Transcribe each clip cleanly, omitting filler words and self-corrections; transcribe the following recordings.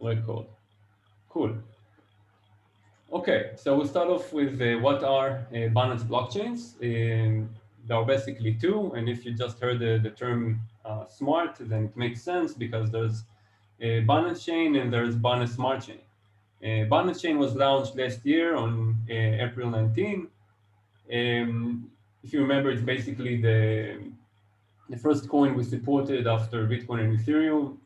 record. Cool. Okay, so we'll start off with what are Binance blockchains. There are basically two, and if you just heard the term smart, then it makes sense because there's Binance Chain and there's Binance Smart Chain. Binance Chain was launched last year on April 19. If you remember, it's basically the first coin we supported after Bitcoin and Ethereum.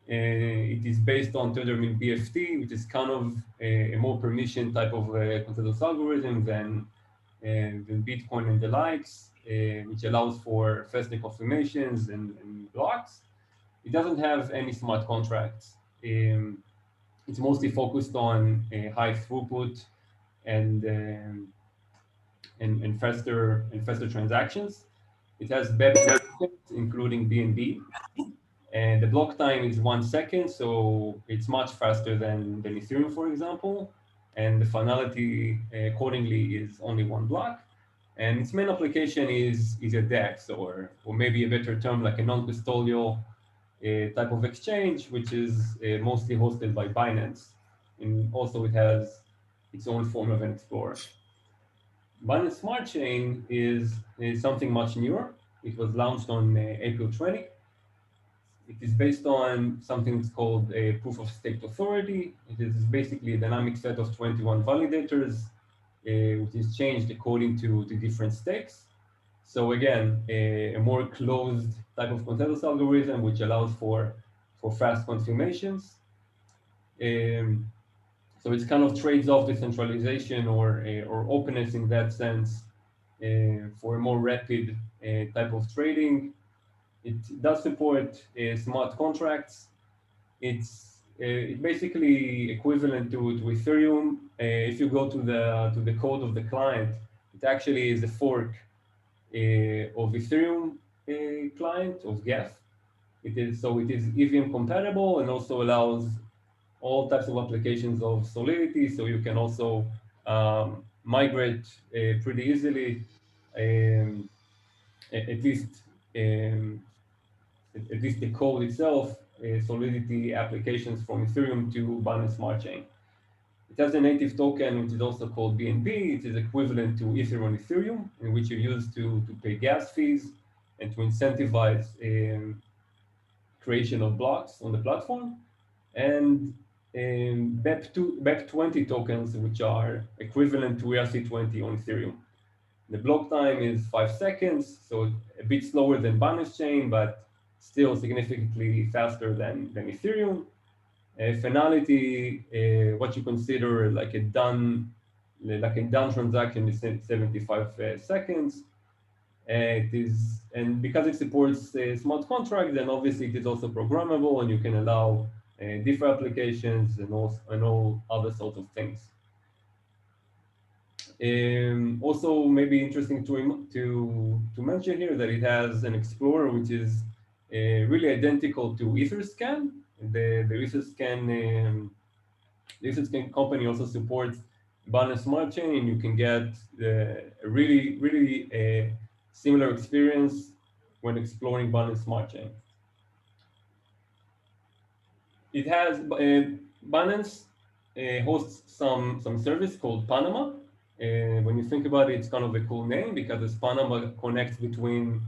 It is based on Tether BFT, which is kind of a more permission type of consensus algorithm than Bitcoin and the likes, which allows for faster confirmations and blocks. It doesn't have any smart contracts. It's mostly focused on high throughput and, and faster transactions. It has BEP, including BNB. And the block time is 1 second, so it's much faster than Ethereum, for example. And the finality accordingly is only 1 block. And its main application is a DEX, or maybe a better term, like a non-custodial type of exchange, which is mostly hosted by Binance. And also it has its own form of an explorer. Binance Smart Chain is something much newer. It was launched on April 20. It is based on something called a proof of stake authority. It is basically a dynamic set of 21 validators, which is changed according to the different stakes. So again, a more closed type of consensus algorithm, which allows for fast confirmations. So it kind of trades off decentralization or openness in that sense for a more rapid type of trading. It does support smart contracts. It's basically equivalent to Ethereum. If you go to the code of the client, it actually is a fork of Ethereum client of GETH. It is EVM compatible and also allows all types of applications of Solidity. So you can also migrate pretty easily, at least. At least the code itself, Solidity applications from Ethereum to Binance Smart Chain. It has a native token, which is also called BNB. It is equivalent to Ether on Ethereum, in which you use to pay gas fees and to incentivize creation of blocks on the platform. And BEP20 tokens, which are equivalent to ERC20 on Ethereum. The block time is 5 seconds, so a bit slower than Binance Chain, but still significantly faster than Ethereum. Finality, what you consider like a done transaction is 75 seconds. And because it supports smart contracts, then obviously it is also programmable, and you can allow different applications and all other sorts of things. Also, maybe interesting to mention here that it has an explorer which is really identical to Etherscan. The Etherscan company also supports Binance Smart Chain, and you can get a really similar experience when exploring Binance Smart Chain. It has Binance hosts some service called Panama. When you think about it, it's kind of a cool name because Panama connects between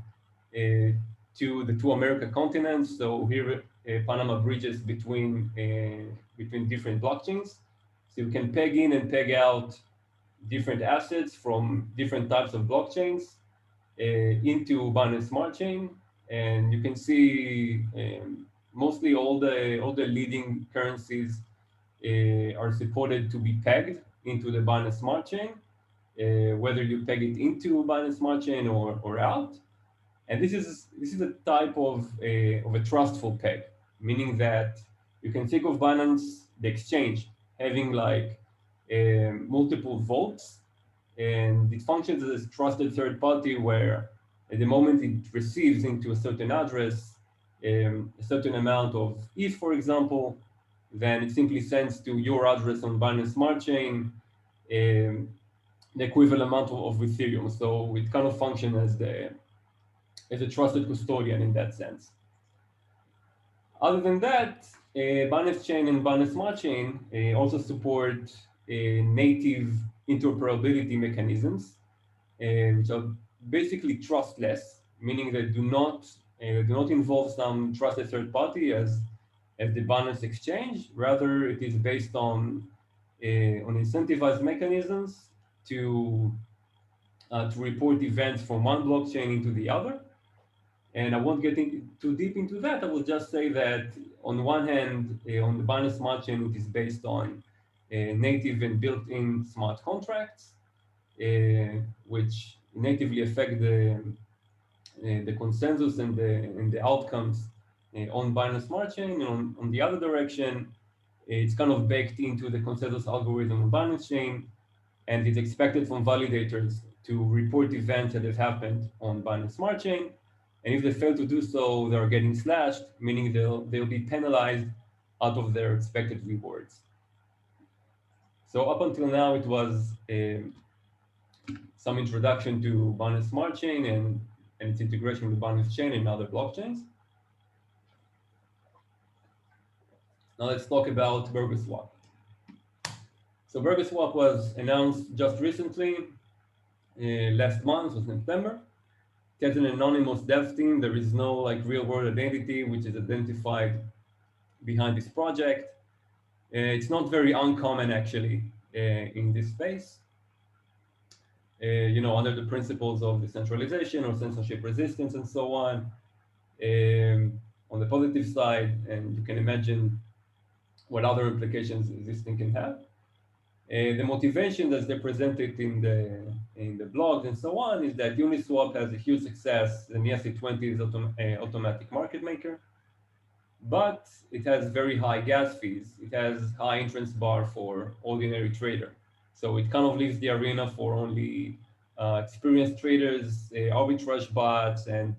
the two American continents. So here, Panama bridges between different blockchains. So you can peg in and peg out different assets from different types of blockchains into Binance Smart Chain, and you can see mostly all the leading currencies are supported to be pegged into the Binance Smart Chain, whether you peg it into Binance Smart Chain or out. And this is a type of a trustful peg, meaning that you can think of Binance, the exchange, having like multiple votes, and it functions as a trusted third party where at the moment it receives into a certain address a certain amount of ETH, for example, then it simply sends to your address on Binance Smart Chain the equivalent amount of Ethereum. So it kind of functions as a trusted custodian in that sense. Other than that, Binance Chain and Binance Smart Chain also support native interoperability mechanisms, which are basically trustless, meaning they do not involve some trusted third party as the Binance exchange. Rather, it is based on incentivized mechanisms to report events from one blockchain into the other. And I won't get too deep into that. I will just say that on one hand, on the Binance Smart Chain, it is based on native and built-in smart contracts, which natively affect the consensus and the outcomes on Binance Smart Chain. And on the other direction, it's kind of baked into the consensus algorithm on Binance Chain, and it's expected from validators to report events that have happened on Binance Smart Chain. And if they fail to do so, they're getting slashed, meaning they'll be penalized out of their expected rewards. So up until now, it was some introduction to Binance Smart Chain and its integration with Binance Chain and other blockchains. Now let's talk about BurgerSwap. So BurgerSwap was announced just recently, last month, was September. It has an anonymous dev team. There is no like real-world identity which is identified behind this project. It's not very uncommon actually in this space. Under the principles of decentralization or censorship resistance and so on. On the positive side, and you can imagine what other implications this thing can have. The motivation that's represented in the blogs and so on is that Uniswap has a huge success, and yes, ERC-20 is automatic market maker, but it has very high gas fees. It has high entrance bar for ordinary trader. So it kind of leaves the arena for only experienced traders, arbitrage bots, um,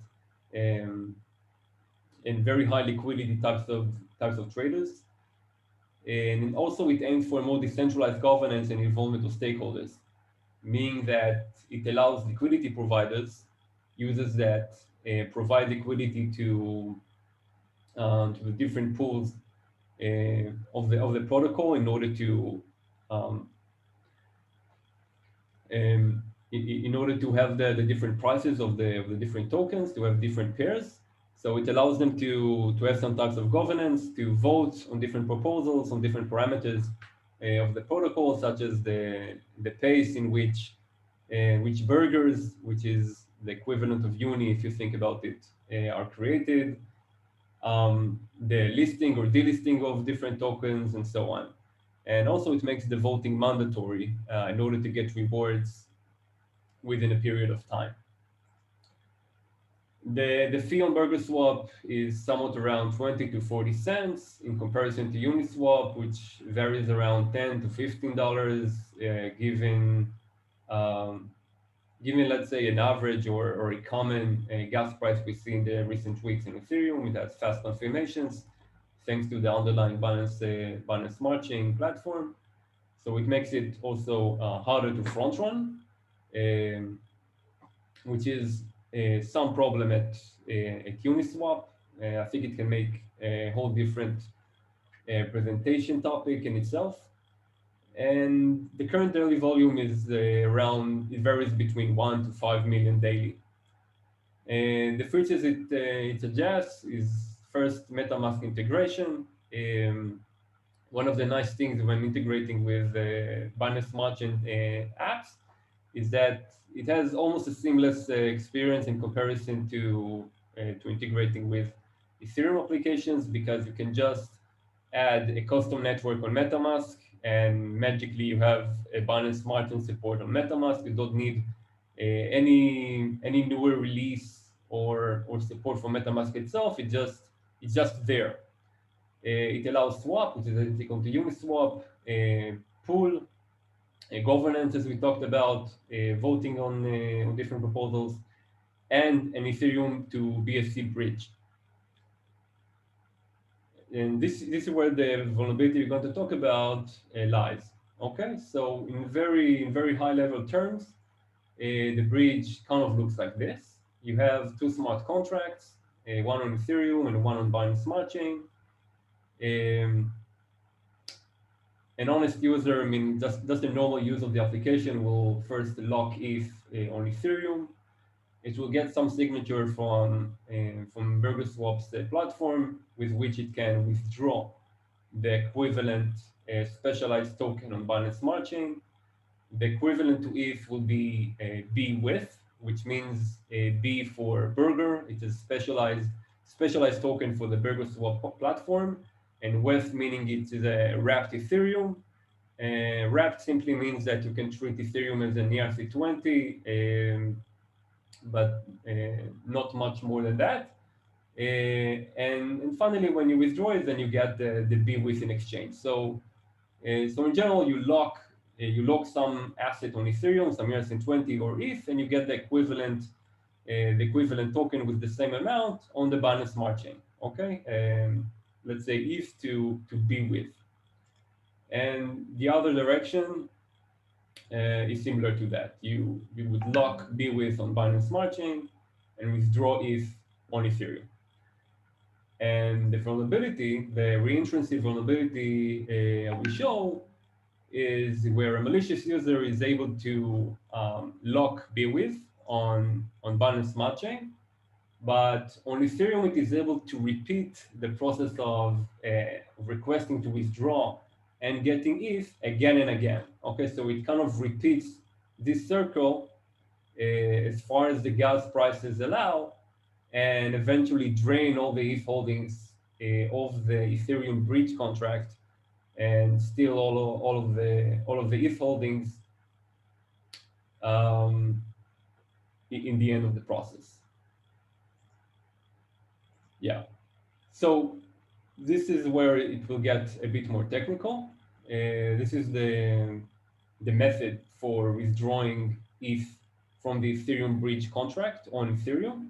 and very high liquidity types of traders. And also it aims for more decentralized governance and involvement of stakeholders, meaning that it allows liquidity providers, users that provide liquidity to the different pools of the protocol in order to um, in order to have the different prices of the different tokens, to have different pairs. So it allows them to have some types of governance, to vote on different proposals, on different parameters of the protocol, such as the pace in which burgers, which is the equivalent of uni if you think about it, are created, the listing or delisting of different tokens, and so on. And also it makes the voting mandatory in order to get rewards within a period of time. The fee on BurgerSwap is somewhat around 20 to 40 cents in comparison to Uniswap, which varies around $10 to $15, given, let's say, an average or a common gas price we see in the recent weeks in Ethereum. It has fast confirmations thanks to the underlying Binance Smart Chain platform. So it makes it also harder to front run, which is some problem at Uniswap. I think it can make a whole different presentation topic in itself. And the current daily volume is it varies between 1 to 5 million daily. And the features it suggests is first MetaMask integration. One of the nice things when integrating with Binance Smart Chain apps is that it has almost a seamless experience in comparison to integrating with Ethereum applications, because you can just add a custom network on MetaMask and magically you have a Binance Smart Chain support on MetaMask. You don't need any newer release or support for MetaMask itself. It's just there. It allows swap, which is identical to Uniswap, pool, governance, as we talked about, voting on different proposals, and an Ethereum to BSC bridge. And this is where the vulnerability we're going to talk about lies. Okay, so in very high level terms, the bridge kind of looks like this. You have two smart contracts, one on Ethereum and one on Binance Smart Chain. Um, an honest user, I mean, just a normal use of the application will first lock ETH on Ethereum. It will get some signature from BurgerSwap's platform with which it can withdraw the equivalent specialized token on Binance Smart Chain. The equivalent to ETH will be BWETH, which means B for burger. It is specialized token for the BurgerSwap platform, and WETH meaning it is a wrapped Ethereum. Wrapped simply means that you can treat Ethereum as an ERC20, but not much more than that. And finally, when you withdraw it, then you get the BWETH in exchange. So in general, you lock some asset on Ethereum, some ERC20 or ETH, and you get the equivalent token with the same amount on the Binance Smart Chain. Okay, let's say ETH to BWETH, and the other direction is similar to that. You would lock BWETH on Binance Smart Chain and withdraw ETH on Ethereum. And the vulnerability, the reentrancy vulnerability we show is where a malicious user is able to lock BWETH on Binance Smart Chain, but on Ethereum it is able to repeat the process of requesting to withdraw and getting ETH again and again. Okay, so it kind of repeats this circle as far as the gas prices allow, and eventually drain all the ETH holdings of the Ethereum Bridge contract and steal all of the ETH holdings in the end of the process. Yeah. So this is where it will get a bit more technical. This is the method for withdrawing ETH from the Ethereum Bridge contract on Ethereum.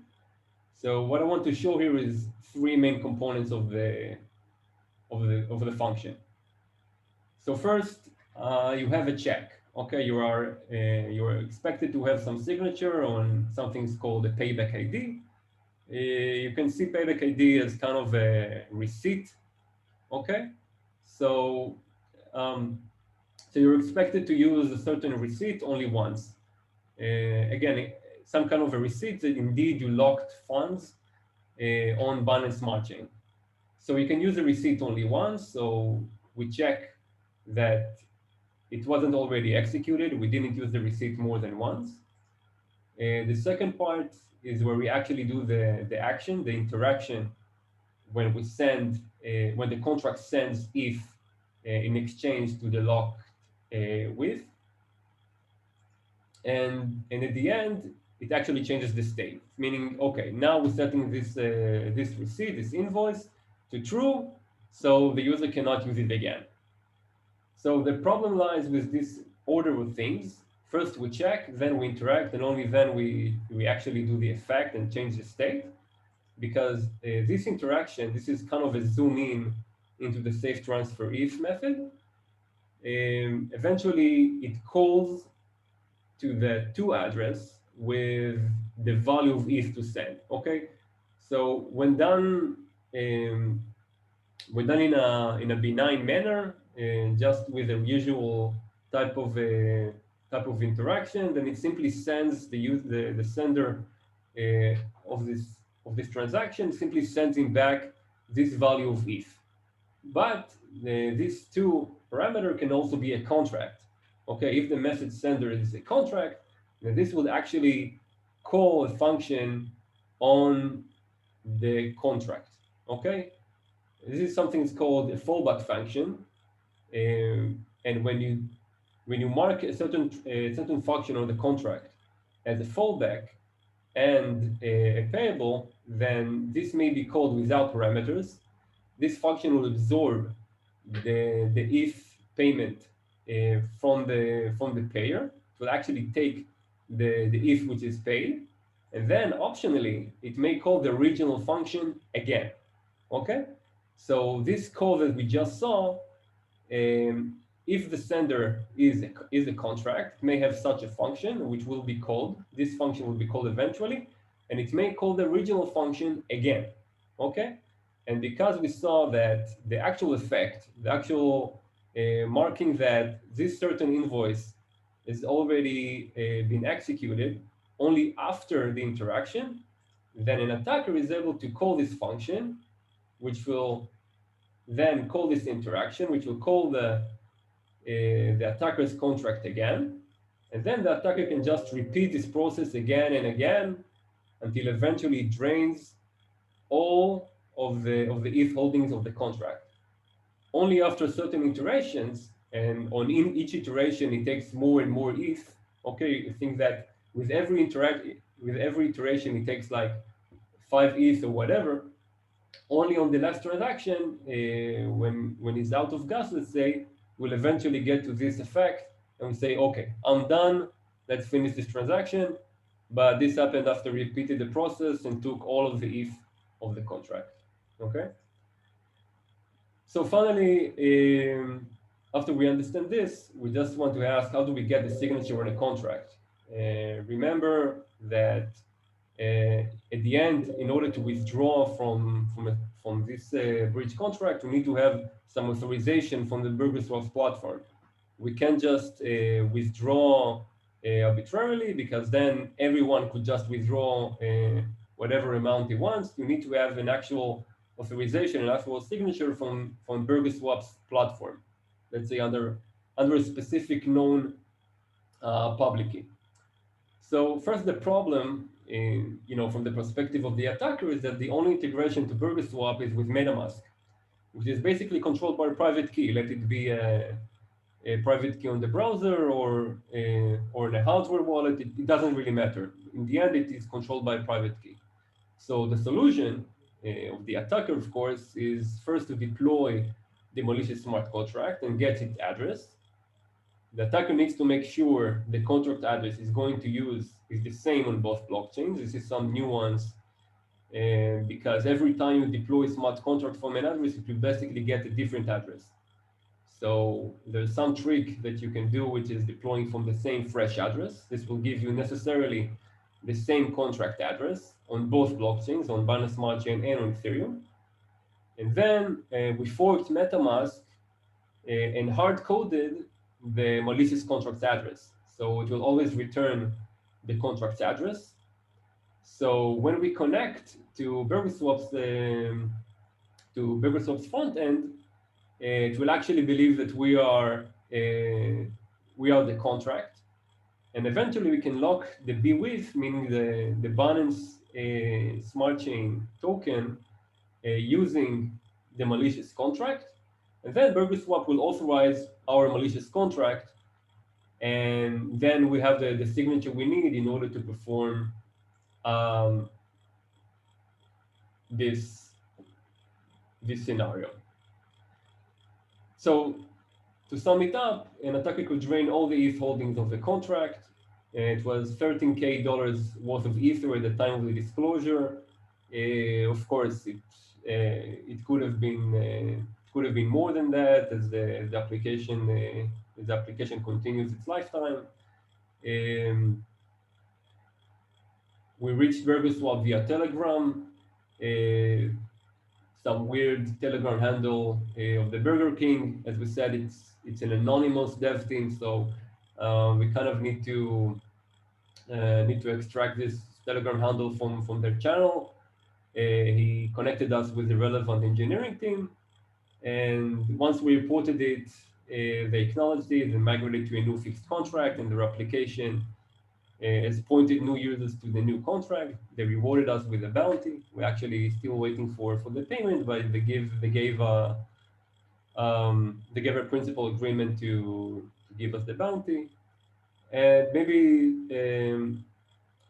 So what I want to show here is three main components of the function. So first, you have a check. Okay, you are expected to have some signature on something called a payback ID. You can see payback ID as kind of a receipt. Okay, so so you're expected to use a certain receipt only once. Again, some kind of a receipt that indeed you locked funds on Binance Smart Chain. So you can use the receipt only once. So we check that it wasn't already executed. We didn't use the receipt more than once. The second part is where we actually do the action, the interaction, when we send, when the contract sends ETH in exchange to the locked WETH. And at the end, it actually changes the state, meaning, okay, now we're setting this receipt, this invoice to true, so the user cannot use it again. So the problem lies with this order of things. First we check, then we interact, and only then we actually do the effect and change the state. Because this interaction, this is kind of a zoom in into the safe transfer ETH method. Eventually it calls to the to address with the value of ETH to send. Okay, so when done in a benign manner, and just with a usual type of interaction, then it simply sends the sender of this transaction simply sends him back this value of ETH. But these two parameter can also be a contract. Okay, if the message sender is a contract, then this will actually call a function on the contract. Okay, this is something that's called a fallback function, and when you mark a certain function on the contract as a fallback and a payable, then this may be called without parameters. This function will absorb the ETH payment from the payer. It will actually take the ETH which is paid, and then optionally it may call the original function again. Okay, so this call that we just saw, if the sender is a contract, it may have such a function which will be called. This function will be called eventually, and it may call the original function again. Okay, And because we saw that the actual effect, the actual marking that this certain invoice is already been executed only after the interaction, then an attacker is able to call this function, which will then call this interaction, which will call the attacker's contract again. And then the attacker can just repeat this process again and again until eventually it drains all of the ETH holdings of the contract. Only after certain iterations, and on each iteration it takes more and more ETH. Okay, I think that with every iteration it takes like 5 ETH or whatever. Only on the last transaction, when it's out of gas, let's say, we'll eventually get to this effect and we say, okay, I'm done. Let's finish this transaction. But this happened after we repeated the process and took all of the ETH of the contract. Okay. So finally, after we understand this, we just want to ask, how do we get the signature on a contract? Remember that at the end, in order to withdraw from this bridge contract, we need to have some authorization from the BurgerSwap's platform. We can't just withdraw arbitrarily, because then everyone could just withdraw whatever amount he wants. You need to have an actual authorization, an actual signature from BurgerSwap's platform, let's say under a specific known public key. So first, the problem, from the perspective of the attacker, is that the only integration to BurgerSwap is with MetaMask, which is basically controlled by a private key. Let it be a private key on the browser or in a hardware wallet. It doesn't really matter. In the end, it is controlled by a private key. So the solution of the attacker, of course, is first to deploy the malicious smart contract and get its address. The attacker needs to make sure the contract address is going to use is the same on both blockchains. This is some nuance, because every time you deploy a smart contract from an address, it will basically get a different address. So there's some trick that you can do, which is deploying from the same fresh address. This will give you necessarily the same contract address on both blockchains, on Binance Smart Chain and on Ethereum. And then we forked MetaMask and hard-coded the malicious contract address. So it will always return the contract address. So when we connect to BurgerSwap's front end, it will actually believe that we are the contract, and eventually we can lock the BWETH, meaning the Binance Smart Chain token, using the malicious contract. And then BurgerSwap will authorize our malicious contract, and then we have the signature we need in order to perform this scenario. So to sum it up, an attacker could drain all the ETH holdings of the contract. It was $13K worth of Ether at the time of the disclosure. Of course, it could have been more than that as the application continues its lifetime. We reached BurgerSwap via Telegram. Some weird Telegram handle of the Burger King. As we said, it's an anonymous dev team, so we kind of need to extract this Telegram handle from their channel. He connected us with the relevant engineering team, and once we reported it, they acknowledged it and migrated to a new fixed contract, and their application has pointed new users to the new contract. They rewarded us with a bounty. We're actually still waiting for the payment, but they gave a principal agreement to give us the bounty. And maybe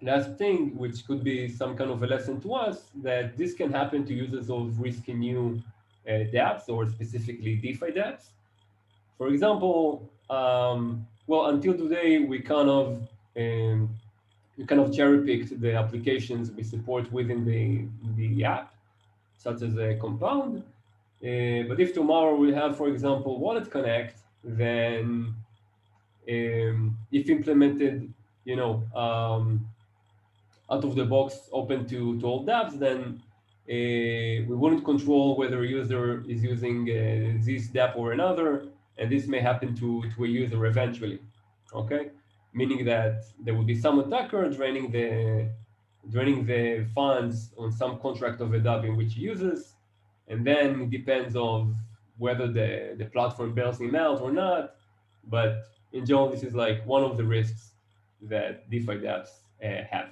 last thing, which could be some kind of a lesson to us, that this can happen to users of risky new dApps, or specifically DeFi dApps. For example, until today, we kind of cherry-picked the applications we support within the app, such as a Compound. But if tomorrow we have, for example, Wallet Connect, then if implemented, out of the box, open to all dApps, then we wouldn't control whether a user is using this dApp or another, and this may happen to a user eventually, okay? Meaning that there will be some attacker draining the funds on some contract of a dApp in which he uses, and then it depends on whether the platform bails him out or not, but in general, this is like one of the risks that DeFi dApps have.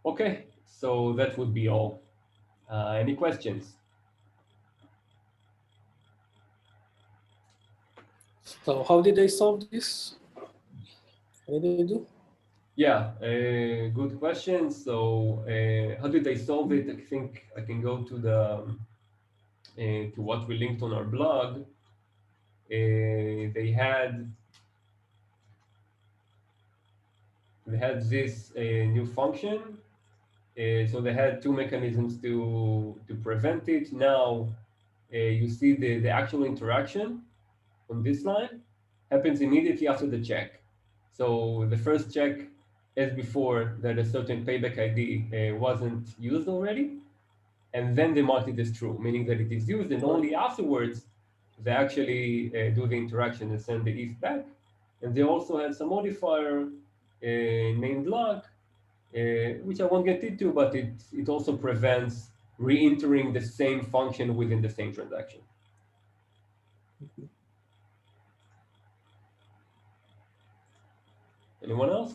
Okay, so that would be all. Any questions? So how did they solve this? What did they do? Yeah, good question. So how did they solve it? I think I can go to the to what we linked on our blog. They had this new function. So they had two mechanisms to prevent it. Now you see the actual interaction on this line happens immediately after the check. So the first check, as before, that a certain payback ID wasn't used already, and then they mark it as true, meaning that it is used, and only afterwards they actually do the interaction and send the ETH back. And they also had some modifier named lock, which I won't get into, but it also prevents re-entering the same function within the same transaction. Anyone else?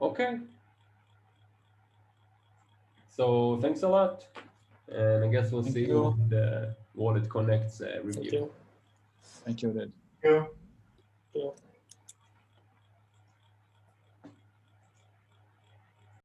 Okay. So thanks a lot. And I guess we'll see you in the Wallet Connects review. Thank you. Thank you, Red. Yeah. Yeah.